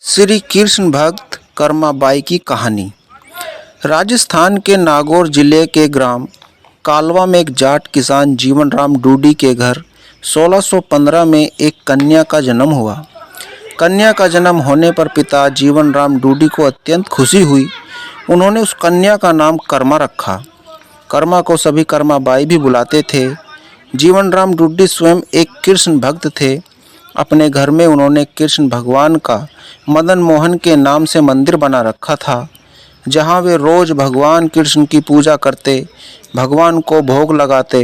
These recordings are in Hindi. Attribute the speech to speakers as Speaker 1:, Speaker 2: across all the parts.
Speaker 1: श्री कृष्ण भक्त कर्माबाई की कहानी। राजस्थान के नागौर जिले के ग्राम कालवा में एक जाट किसान जीवन राम डूडी के घर 1615 में एक कन्या का जन्म हुआ। कन्या का जन्म होने पर पिता जीवन राम डूडी को अत्यंत खुशी हुई। उन्होंने उस कन्या का नाम कर्मा रखा। कर्मा को सभी कर्माबाई भी बुलाते थे। जीवन राम डूडी स्वयं एक कृष्ण भक्त थे। अपने घर में उन्होंने कृष्ण भगवान का मदन मोहन के नाम से मंदिर बना रखा था, जहां वे रोज भगवान कृष्ण की पूजा करते, भगवान को भोग लगाते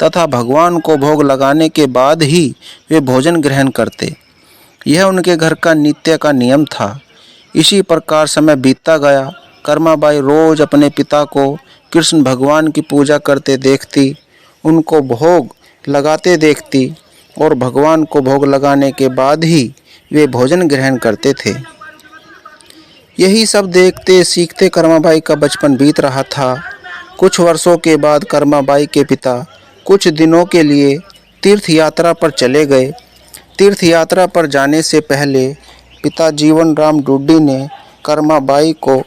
Speaker 1: तथा भगवान को भोग लगाने के बाद ही वे भोजन ग्रहण करते। यह उनके घर का नित्य का नियम था। इसी प्रकार समय बीतता गया। कर्माबाई रोज अपने पिता को कृष्ण भगवान की पूजा करते देखती, उनको भोग लगाते देखती और भगवान को भोग लगाने के बाद ही वे भोजन ग्रहण करते थे। यही सब देखते सीखते कर्माबाई का बचपन बीत रहा था। कुछ वर्षों के बाद कर्माबाई के पिता कुछ दिनों के लिए तीर्थ यात्रा पर चले गए। तीर्थ यात्रा पर जाने से पहले पिता जीवन राम डूडी ने कर्माबाई को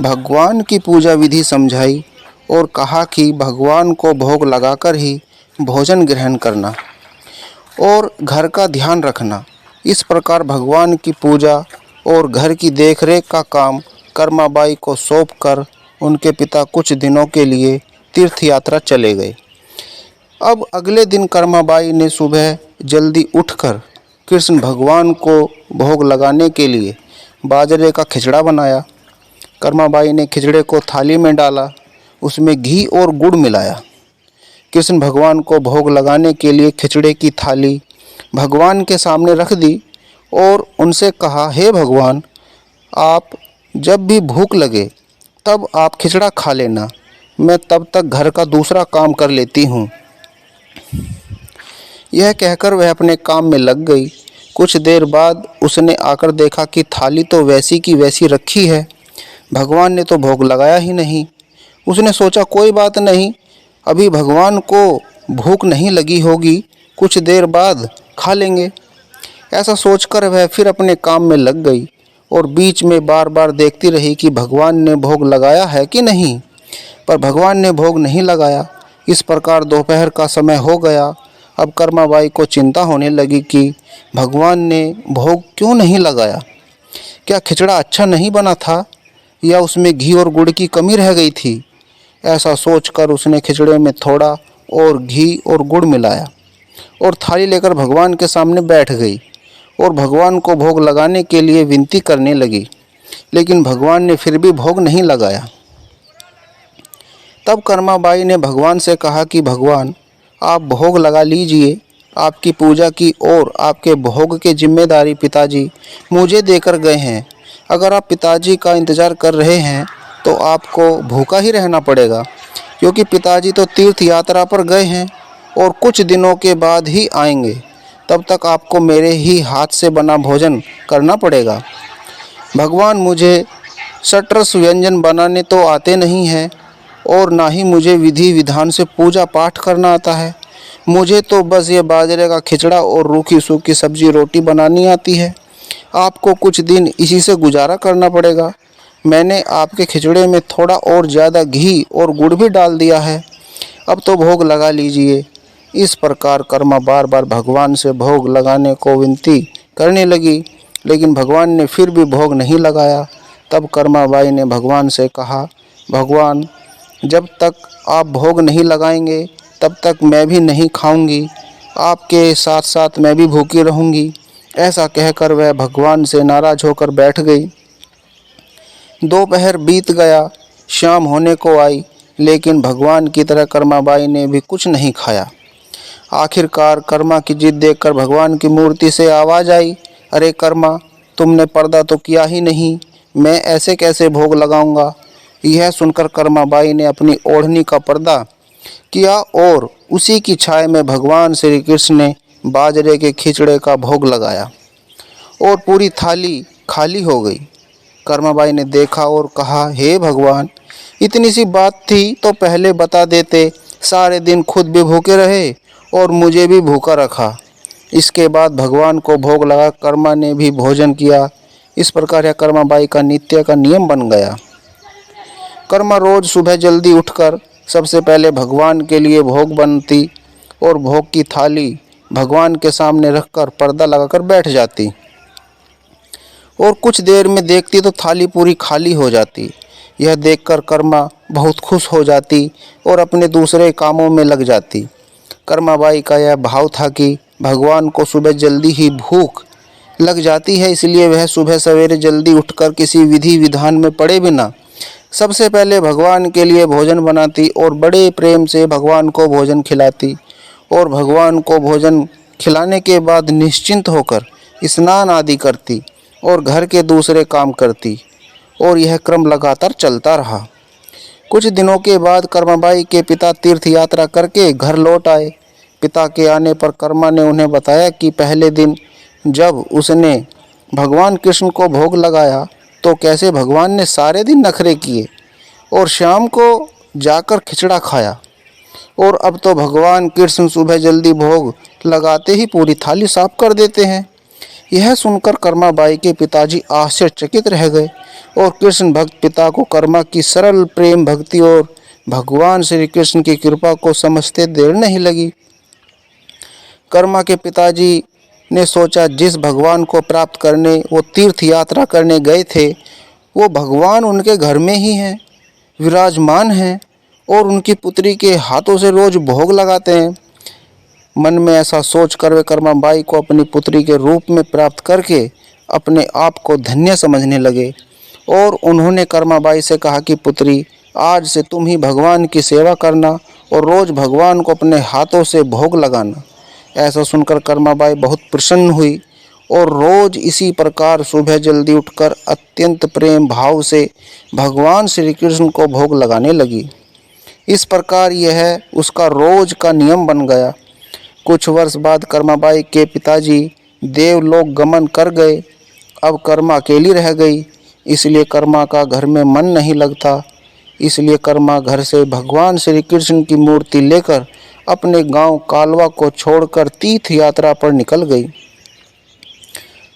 Speaker 1: भगवान की पूजा विधि समझाई और कहा कि भगवान को भोग लगाकर ही भोजन ग्रहण करना और घर का ध्यान रखना। इस प्रकार भगवान की पूजा और घर की देखरेख का काम कर्माबाई को सौंपकर उनके पिता कुछ दिनों के लिए तीर्थ यात्रा चले गए। अब अगले दिन कर्माबाई ने सुबह जल्दी उठकर कृष्ण भगवान को भोग लगाने के लिए बाजरे का खिचड़ा बनाया। कर्माबाई ने खिचड़े को थाली में डाला, उसमें घी और गुड़ मिलाया। कृष्ण भगवान को भोग लगाने के लिए खिचड़े की थाली भगवान के सामने रख दी और उनसे कहा, हे भगवान, आप जब भी भूख लगे तब आप खिचड़ा खा लेना, मैं तब तक घर का दूसरा काम कर लेती हूँ। यह कहकर वह अपने काम में लग गई। कुछ देर बाद उसने आकर देखा कि थाली तो वैसी की वैसी रखी है, भगवान ने तो भोग लगाया ही नहीं। उसने सोचा, कोई बात नहीं, अभी भगवान को भूख नहीं लगी होगी, कुछ देर बाद खा लेंगे। ऐसा सोचकर वह फिर अपने काम में लग गई और बीच में बार बार देखती रही कि भगवान ने भोग लगाया है कि नहीं, पर भगवान ने भोग नहीं लगाया। इस प्रकार दोपहर का समय हो गया। अब कर्माबाई को चिंता होने लगी कि भगवान ने भोग क्यों नहीं लगाया। क्या खिचड़ा अच्छा नहीं बना था या उसमें घी और गुड़ की कमी रह गई थी? ऐसा सोचकर उसने खिचड़े में थोड़ा और घी और गुड़ मिलाया और थाली लेकर भगवान के सामने बैठ गई और भगवान को भोग लगाने के लिए विनती करने लगी, लेकिन भगवान ने फिर भी भोग नहीं लगाया। तब कर्माबाई ने भगवान से कहा कि भगवान, आप भोग लगा लीजिए। आपकी पूजा की और आपके भोग की जिम्मेदारी पिताजी मुझे देकर गए हैं। अगर आप पिताजी का इंतज़ार कर रहे हैं तो आपको भूखा ही रहना पड़ेगा, क्योंकि पिताजी तो तीर्थ यात्रा पर गए हैं और कुछ दिनों के बाद ही आएंगे। तब तक आपको मेरे ही हाथ से बना भोजन करना पड़ेगा। भगवान, मुझे षट्रस व्यंजन बनाने तो आते नहीं हैं और ना ही मुझे विधि विधान से पूजा पाठ करना आता है। मुझे तो बस ये बाजरे का खिचड़ा और रूखी सूखी सब्जी रोटी बनानी आती है। आपको कुछ दिन इसी से गुजारा करना पड़ेगा। मैंने आपके खिचड़े में थोड़ा और ज़्यादा घी और गुड़ भी डाल दिया है, अब तो भोग लगा लीजिए। इस प्रकार कर्मा बार बार भगवान से भोग लगाने को विनती करने लगी, लेकिन भगवान ने फिर भी भोग नहीं लगाया। तब कर्माबाई ने भगवान से कहा, भगवान, जब तक आप भोग नहीं लगाएंगे तब तक मैं भी नहीं खाऊंगी, आपके साथ साथ मैं भी भूखी रहूंगी। ऐसा कहकर वह भगवान से नाराज होकर बैठ गई। दोपहर बीत गया, शाम होने को आई, लेकिन भगवान की तरह कर्माबाई ने भी कुछ नहीं खाया। आखिरकार कर्मा की जिद देखकर भगवान की मूर्ति से आवाज़ आई, अरे कर्मा, तुमने पर्दा तो किया ही नहीं, मैं ऐसे कैसे भोग लगाऊंगा। यह सुनकर कर्माबाई ने अपनी ओढ़नी का पर्दा किया और उसी की छाया में भगवान श्री कृष्ण ने बाजरे के खिचड़े का भोग लगाया और पूरी थाली खाली हो गई। कर्माबाई ने देखा और कहा, हे भगवान, इतनी सी बात थी तो पहले बता देते, सारे दिन खुद भी भूखे रहे और मुझे भी भूखा रखा। इसके बाद भगवान को भोग लगा कर्मा ने भी भोजन किया। इस प्रकार यह कर्माबाई का नित्य का नियम बन गया। कर्मा रोज सुबह जल्दी उठकर सबसे पहले भगवान के लिए भोग बनती और भोग की थाली भगवान के सामने रखकर पर्दा लगाकर बैठ जाती और कुछ देर में देखती तो थाली पूरी खाली हो जाती। यह देखकर कर्मा बहुत खुश हो जाती और अपने दूसरे कामों में लग जाती। कर्माबाई का यह भाव था कि भगवान को सुबह जल्दी ही भूख लग जाती है, इसलिए वह सुबह सवेरे जल्दी उठकर किसी विधि विधान में पड़े बिना सबसे पहले भगवान के लिए भोजन बनाती और बड़े प्रेम से भगवान को भोजन खिलाती और भगवान को भोजन खिलाने के बाद निश्चिंत होकर स्नान आदि करती और घर के दूसरे काम करती और यह क्रम लगातार चलता रहा। कुछ दिनों के बाद कर्माबाई के पिता तीर्थ यात्रा करके घर लौट आए। पिता के आने पर कर्मा ने उन्हें बताया कि पहले दिन जब उसने भगवान कृष्ण को भोग लगाया तो कैसे भगवान ने सारे दिन नखरे किए और शाम को जाकर खिचड़ा खाया, और अब तो भगवान कृष्ण सुबह जल्दी भोग लगाते ही पूरी थाली साफ कर देते हैं। यह सुनकर कर्माबाई के पिताजी आश्चर्यचकित रह गए और कृष्ण भक्त पिता को कर्मा की सरल प्रेम भक्ति और भगवान श्री कृष्ण की कृपा को समझते देर नहीं लगी। कर्मा के पिताजी ने सोचा, जिस भगवान को प्राप्त करने वो तीर्थ यात्रा करने गए थे वो भगवान उनके घर में ही हैं, विराजमान हैं और उनकी पुत्री के हाथों से रोज भोग लगाते हैं। मन में ऐसा सोचकर वे कर्माबाई को अपनी पुत्री के रूप में प्राप्त करके अपने आप को धन्य समझने लगे और उन्होंने कर्माबाई से कहा कि पुत्री, आज से तुम ही भगवान की सेवा करना और रोज भगवान को अपने हाथों से भोग लगाना। ऐसा सुनकर कर्माबाई बहुत प्रसन्न हुई और रोज इसी प्रकार सुबह जल्दी उठकर अत्यंत प्रेम भाव से भगवान श्री कृष्ण को भोग लगाने लगी। इस प्रकार यह उसका रोज का नियम बन गया। कुछ वर्ष बाद कर्माबाई के पिताजी देवलोक गमन कर गए। अब कर्मा अकेली रह गई, इसलिए कर्मा का घर में मन नहीं लगता। इसलिए कर्मा घर से भगवान श्री कृष्ण की मूर्ति लेकर अपने गांव कालवा को छोड़कर तीर्थ यात्रा पर निकल गई।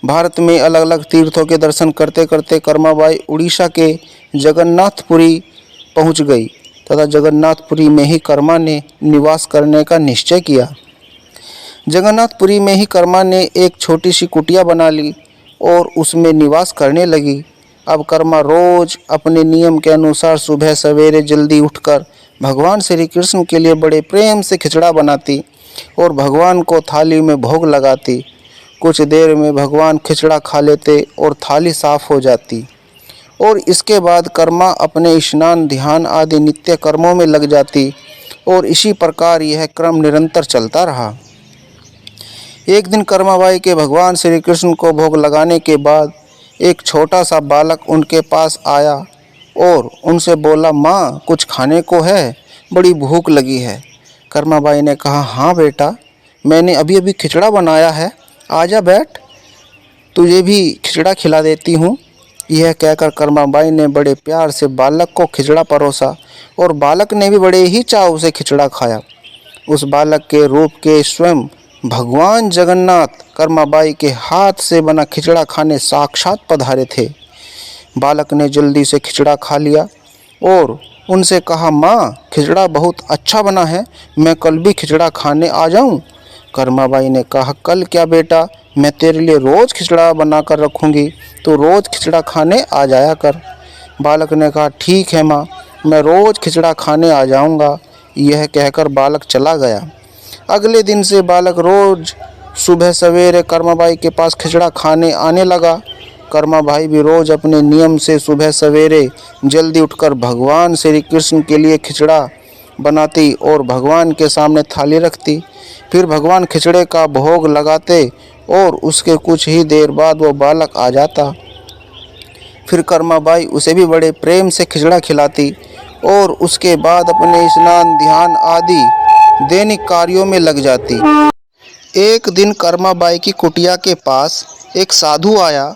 Speaker 1: भारत में अलग अलग तीर्थों के दर्शन करते करते कर्माबाई उड़ीसा के जगन्नाथपुरी पहुंच गई तथा जगन्नाथपुरी में ही कर्मा ने निवास करने का निश्चय किया। जगन्नाथपुरी में ही कर्मा ने एक छोटी सी कुटिया बना ली और उसमें निवास करने लगी। अब कर्मा रोज अपने नियम के अनुसार सुबह सवेरे जल्दी उठकर भगवान श्री कृष्ण के लिए बड़े प्रेम से खिचड़ा बनाती और भगवान को थाली में भोग लगाती। कुछ देर में भगवान खिचड़ा खा लेते और थाली साफ हो जाती और इसके बाद कर्मा अपने स्नान ध्यान आदि नित्य कर्मों में लग जाती और इसी प्रकार यह क्रम निरंतर चलता रहा। एक दिन कर्माबाई के भगवान श्री कृष्ण को भोग लगाने के बाद एक छोटा सा बालक उनके पास आया और उनसे बोला, माँ कुछ खाने को है, बड़ी भूख लगी है। कर्माबाई ने कहा, हाँ बेटा, मैंने अभी अभी खिचड़ा बनाया है, आजा बैठ, तुझे भी खिचड़ा खिला देती हूँ। यह कहकर कर्माबाई ने बड़े प्यार से बालक को खिचड़ा परोसा और बालक ने भी बड़े ही चाव से खिचड़ा खाया। उस बालक के रूप के स्वयं भगवान जगन्नाथ कर्माबाई के हाथ से बना खिचड़ा खाने साक्षात पधारे थे। बालक ने जल्दी से खिचड़ा खा लिया और उनसे कहा, माँ खिचड़ा बहुत अच्छा बना है, मैं कल भी खिचड़ा खाने आ जाऊँ। कर्माबाई ने कहा, कल क्या बेटा, मैं तेरे लिए रोज़ खिचड़ा बना कर रखूँगी, तो रोज़ खिचड़ा खाने आ जाया कर। बालक ने कहा, ठीक है माँ, मैं रोज़ खिचड़ा खाने आ जाऊँगा। यह कहकर बालक चला गया। अगले दिन से बालक रोज़ सुबह सवेरे कर्माबाई के पास खिचड़ा खाने आने लगा। कर्माबाई भी रोज़ अपने नियम से सुबह सवेरे जल्दी उठकर भगवान श्री कृष्ण के लिए खिचड़ा बनाती और भगवान के सामने थाली रखती। फिर भगवान खिचड़े का भोग लगाते और उसके कुछ ही देर बाद वो बालक आ जाता। फिर कर्माबाई उसे भी बड़े प्रेम से खिचड़ा खिलाती और उसके बाद अपने स्नान ध्यान आदि दैनिक कार्यों में लग जाती। एक दिन कर्माबाई की कुटिया के पास एक साधु आया।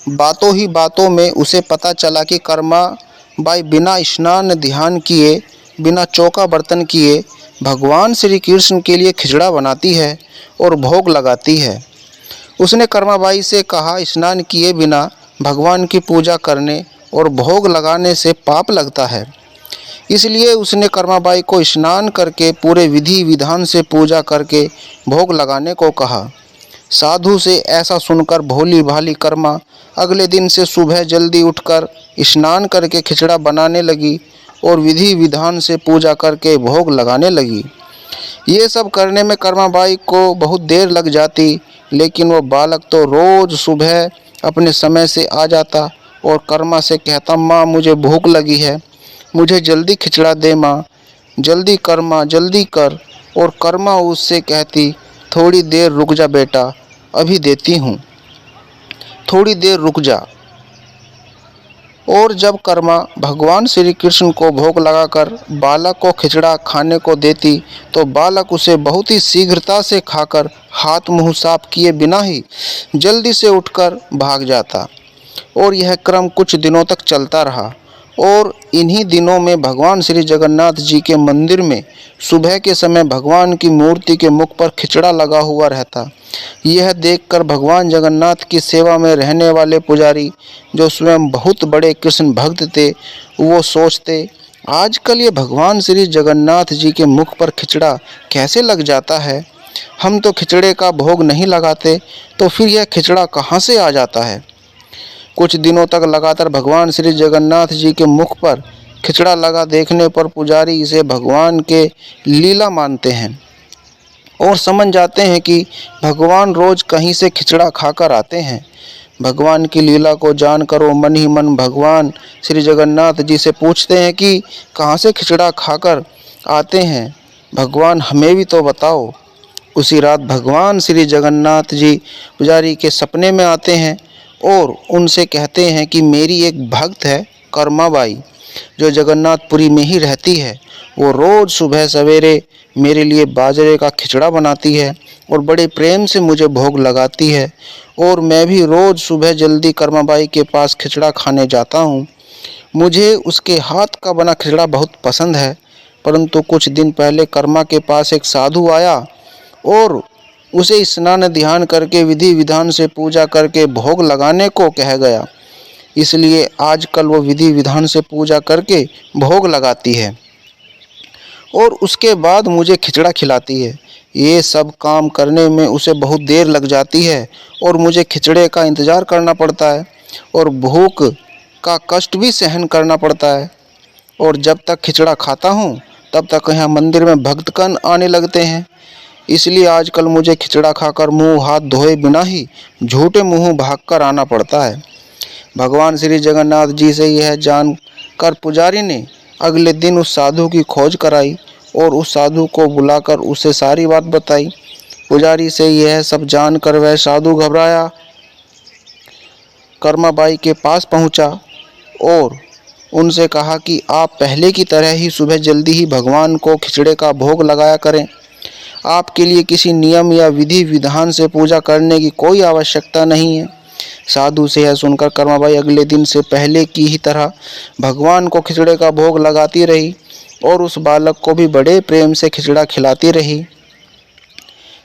Speaker 1: बातों ही बातों में उसे पता चला कि कर्माबाई बिना स्नान ध्यान किए, बिना चौका बर्तन किए भगवान श्री कृष्ण के लिए खिचड़ा बनाती है और भोग लगाती है। उसने कर्माबाई से कहा, स्नान किए बिना भगवान की पूजा करने और भोग लगाने से पाप लगता है। इसलिए उसने कर्माबाई को स्नान करके पूरे विधि विधान से पूजा करके भोग लगाने को कहा। साधु से ऐसा सुनकर भोली भाली कर्मा अगले दिन से सुबह जल्दी उठकर स्नान करके खिचड़ा बनाने लगी और विधि विधान से पूजा करके भोग लगाने लगी। ये सब करने में कर्माबाई को बहुत देर लग जाती, लेकिन वो बालक तो रोज़ सुबह अपने समय से आ जाता और कर्मा से कहता, माँ मुझे भूख लगी है, मुझे जल्दी खिचड़ा दे माँ, जल्दी कर माँ, जल्दी कर। और कर्मा उससे कहती, थोड़ी देर रुक जा बेटा, अभी देती हूँ, थोड़ी देर रुक जा। और जब कर्मा भगवान श्री कृष्ण को भोग लगाकर बालक को खिचड़ा खाने को देती तो बालक उसे बहुत ही शीघ्रता से खाकर हाथ मुंह साफ किए बिना ही जल्दी से उठकर भाग जाता। और यह क्रम कुछ दिनों तक चलता रहा। और इन्हीं दिनों में भगवान श्री जगन्नाथ जी के मंदिर में सुबह के समय भगवान की मूर्ति के मुख पर खिचड़ा लगा हुआ रहता। यह देखकर भगवान जगन्नाथ की सेवा में रहने वाले पुजारी, जो स्वयं बहुत बड़े कृष्ण भक्त थे, वो सोचते, आजकल ये भगवान श्री जगन्नाथ जी के मुख पर खिचड़ा कैसे लग जाता है। हम तो खिचड़े का भोग नहीं लगाते, तो फिर यह खिचड़ा कहाँ से आ जाता है। कुछ दिनों तक लगातार भगवान श्री जगन्नाथ जी के मुख पर खिचड़ा लगा देखने पर पुजारी इसे भगवान के लीला मानते हैं और समझ जाते हैं कि भगवान रोज कहीं से खिचड़ा खाकर आते हैं। भगवान की लीला को जानकर वो मन ही मन भगवान श्री जगन्नाथ जी से पूछते हैं कि कहाँ से खिचड़ा खाकर आते हैं, भगवान हमें भी तो बताओ। उसी रात भगवान श्री जगन्नाथ जी पुजारी के सपने में आते हैं और उनसे कहते हैं कि मेरी एक भक्त है कर्माबाई, जो जगन्नाथपुरी में ही रहती है। वो रोज़ सुबह सवेरे मेरे लिए बाजरे का खिचड़ा बनाती है और बड़े प्रेम से मुझे भोग लगाती है और मैं भी रोज़ सुबह जल्दी कर्माबाई के पास खिचड़ा खाने जाता हूँ। मुझे उसके हाथ का बना खिचड़ा बहुत पसंद है। परंतु कुछ दिन पहले कर्मा के पास एक साधु आया और उसे स्नान ध्यान करके विधि विधान से पूजा करके भोग लगाने को कह गया। इसलिए आजकल वो विधि विधान से पूजा करके भोग लगाती है और उसके बाद मुझे खिचड़ा खिलाती है। ये सब काम करने में उसे बहुत देर लग जाती है और मुझे खिचड़े का इंतज़ार करना पड़ता है और भूख का कष्ट भी सहन करना पड़ता है। और जब तक खिचड़ा खाता हूँ तब तक यहाँ मंदिर में भक्तगण आने लगते हैं। इसलिए आजकल मुझे खिचड़ा खाकर मुंह हाथ धोए बिना ही झूठे मुंह भागकर आना पड़ता है। भगवान श्री जगन्नाथ जी से यह जानकर पुजारी ने अगले दिन उस साधु की खोज कराई और उस साधु को बुलाकर उसे सारी बात बताई। पुजारी से यह सब जानकर वह साधु घबराया कर्माबाई के पास पहुंचा और उनसे कहा कि आप पहले की तरह ही सुबह जल्दी ही भगवान को खिचड़े का भोग लगाया करें। आपके लिए किसी नियम या विधि विधान से पूजा करने की कोई आवश्यकता नहीं है। साधु से यह सुनकर कर्माबाई अगले दिन से पहले की ही तरह भगवान को खिचड़े का भोग लगाती रही और उस बालक को भी बड़े प्रेम से खिचड़ा खिलाती रही।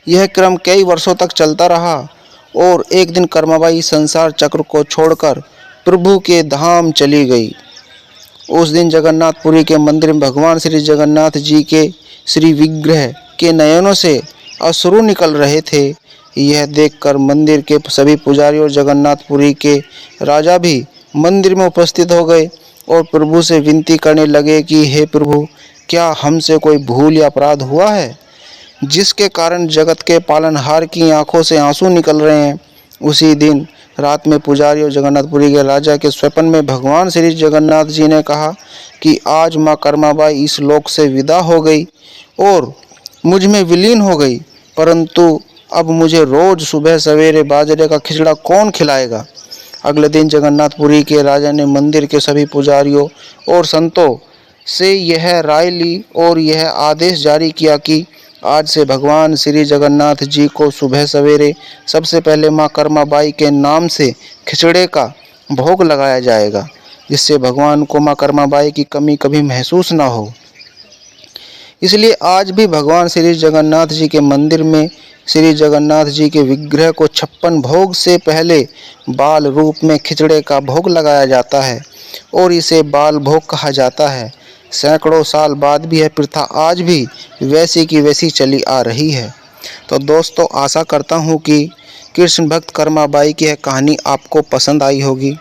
Speaker 1: यह क्रम कई वर्षों तक चलता रहा और एक दिन कर्माबाई संसार चक्र को छोड़कर प्रभु के धाम चली गई। उस दिन जगन्नाथपुरी के मंदिर में भगवान श्री जगन्नाथ जी के श्री विग्रह के नयनों से अश्रु निकल रहे थे। यह देखकर मंदिर के सभी पुजारी और जगन्नाथपुरी के राजा भी मंदिर में उपस्थित हो गए और प्रभु से विनती करने लगे कि हे प्रभु, क्या हमसे कोई भूल या अपराध हुआ है जिसके कारण जगत के पालनहार की आंखों से आंसू निकल रहे हैं। उसी दिन रात में पुजारी और जगन्नाथपुरी के राजा के स्वप्न में भगवान श्री जगन्नाथ जी ने कहा कि आज माँ कर्माबाई इस लोक से विदा हो गई और मुझ में विलीन हो गई, परंतु अब मुझे रोज सुबह सवेरे बाजरे का खिचड़ा कौन खिलाएगा। अगले दिन जगन्नाथपुरी के राजा ने मंदिर के सभी पुजारियों और संतों से यह राय ली और यह आदेश जारी किया कि आज से भगवान श्री जगन्नाथ जी को सुबह सवेरे सबसे पहले माँ कर्माबाई के नाम से खिचड़े का भोग लगाया जाएगा, जिससे भगवान को माँ कर्माबाई की कमी कभी महसूस ना हो। इसलिए आज भी भगवान श्री जगन्नाथ जी के मंदिर में श्री जगन्नाथ जी के विग्रह को 56 भोग से पहले बाल रूप में खिचड़े का भोग लगाया जाता है और इसे बाल भोग कहा जाता है। सैकड़ों साल बाद भी यह प्रथा आज भी वैसी की वैसी चली आ रही है। तो दोस्तों, आशा करता हूँ कि कृष्ण भक्त कर्माबाई की यह कहानी आपको पसंद आई होगी।